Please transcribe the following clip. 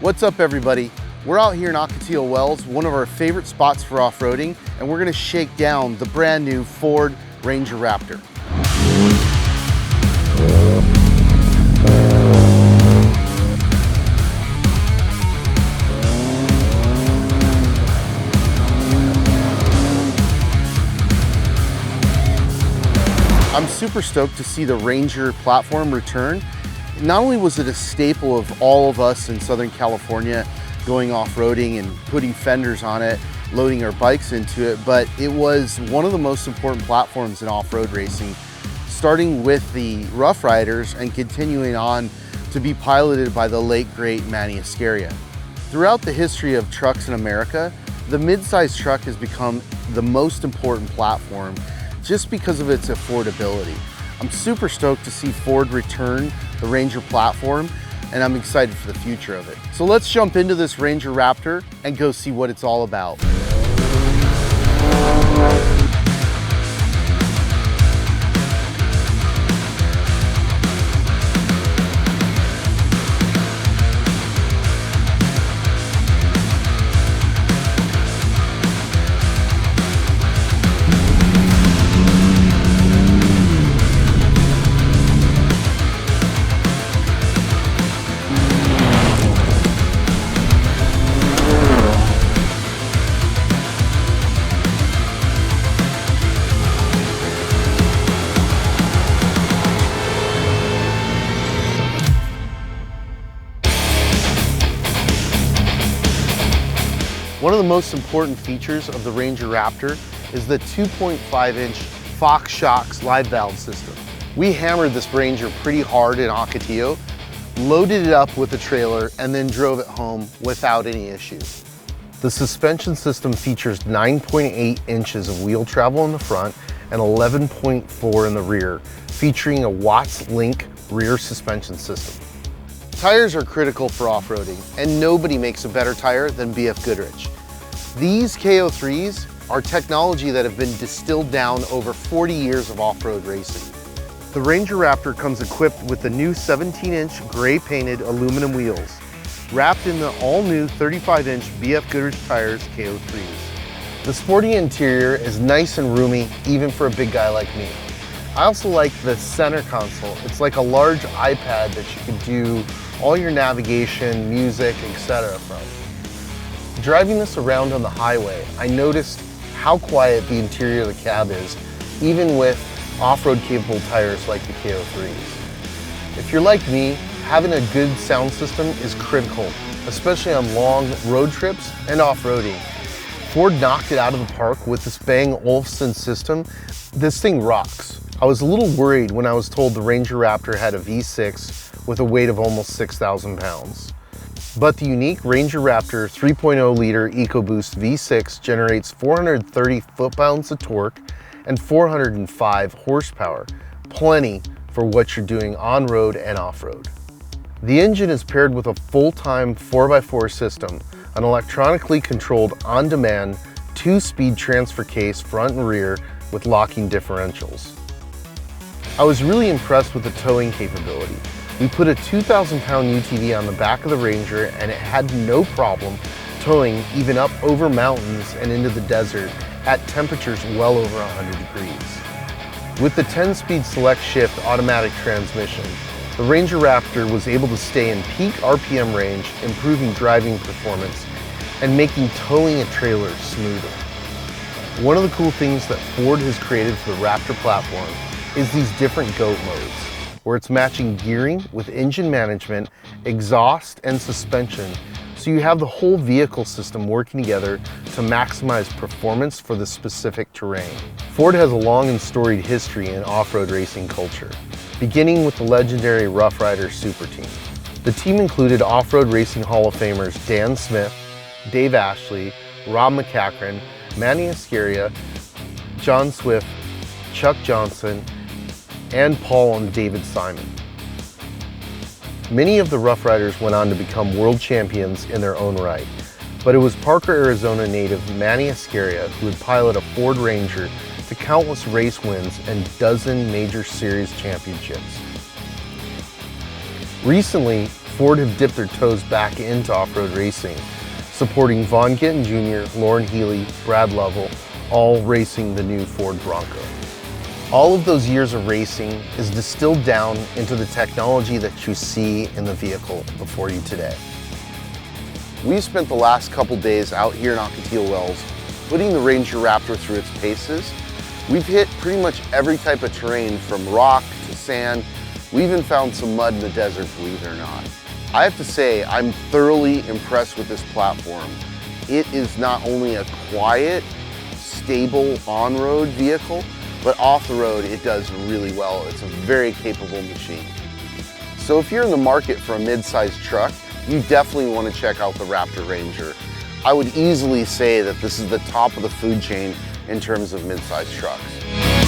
What's up, everybody? We're out here in Ocotillo Wells, one of our favorite spots for off-roading, and we're gonna shake down the brand new Ford Ranger Raptor. I'm super stoked to see the Ranger platform return. Not only was it a staple of all of us in Southern California going off-roading and putting fenders on it, loading our bikes into it, but it was one of the most important platforms in off-road racing, starting with the Rough Riders and continuing on to be piloted by the late great Manny Esquerra. Throughout the history of trucks in America, the mid-size truck has become the most important platform just because of its affordability. I'm super stoked to see Ford return the Ranger platform, and I'm excited for the future of it. So let's jump into this Ranger Raptor and go see what it's all about. One of the most important features of the Ranger Raptor is the 2.5-inch Fox Shocks live valve system. We hammered this Ranger pretty hard in Ocotillo, loaded it up with a trailer, and then drove it home without any issues. The suspension system features 9.8 inches of wheel travel in the front and 11.4 in the rear, featuring a Watts Link rear suspension system. Tires are critical for off-roading, and nobody makes a better tire than BF Goodrich. These KO3s are technology that have been distilled down over 40 years of off-road racing. The Ranger Raptor comes equipped with the new 17-inch gray-painted aluminum wheels, wrapped in the all-new 35-inch BF Goodrich tires KO3s. The sporty interior is nice and roomy, even for a big guy like me. I also like the center console. It's like a large iPad that you can do all your navigation, music, etc. from. Driving this around on the highway, I noticed how quiet the interior of the cab is, even with off-road capable tires like the KO3s. If you're like me, having a good sound system is critical, especially on long road trips and off-roading. Ford knocked it out of the park with this Bang & Olufsen system. This thing rocks. I was a little worried when I was told the Ranger Raptor had a V6 with a weight of almost 6,000 pounds. But the unique Ranger Raptor 3.0 liter EcoBoost V6 generates 430 foot-pounds of torque and 405 horsepower, plenty for what you're doing on-road and off-road. The engine is paired with a full-time 4x4 system, an electronically controlled on-demand 2-speed transfer case front and rear with locking differentials. I was really impressed with the towing capability. We put a 2,000-pound UTV on the back of the Ranger and it had no problem towing even up over mountains and into the desert at temperatures well over 100 degrees. With the 10-speed select shift automatic transmission, the Ranger Raptor was able to stay in peak RPM range, improving driving performance and making towing a trailer smoother. One of the cool things that Ford has created for the Raptor platform is these different GOAT modes, where it's matching gearing with engine management, exhaust, and suspension, so you have the whole vehicle system working together to maximize performance for the specific terrain. Ford has a long and storied history in off-road racing culture, beginning with the legendary Rough Riders Super Team. The team included off-road racing Hall of Famers Dan Smith, Dave Ashley, Rob MacCachren, Manny Esquerra, John Swift, Chuck Johnson, and Paul and David Simon. Many of the Rough Riders went on to become world champions in their own right, but it was Parker, Arizona native Manny Esquerra who would pilot a Ford Ranger to countless race wins and dozen major series championships. Recently, Ford have dipped their toes back into off-road racing, supporting Vaughn Gittin Jr., Lauren Healy, Brad Lovell, all racing the new Ford Bronco. All of those years of racing is distilled down into the technology that you see in the vehicle before you today. We've spent the last couple days out here in Ocotillo Wells putting the Ranger Raptor through its paces. We've hit pretty much every type of terrain from rock to sand. We even found some mud in the desert, believe it or not. I have to say, I'm thoroughly impressed with this platform. It is not only a quiet, stable on-road vehicle, but off the road, it does really well. It's a very capable machine. So if you're in the market for a mid-sized truck, you definitely want to check out the Raptor Ranger. I would easily say that this is the top of the food chain in terms of mid-sized trucks.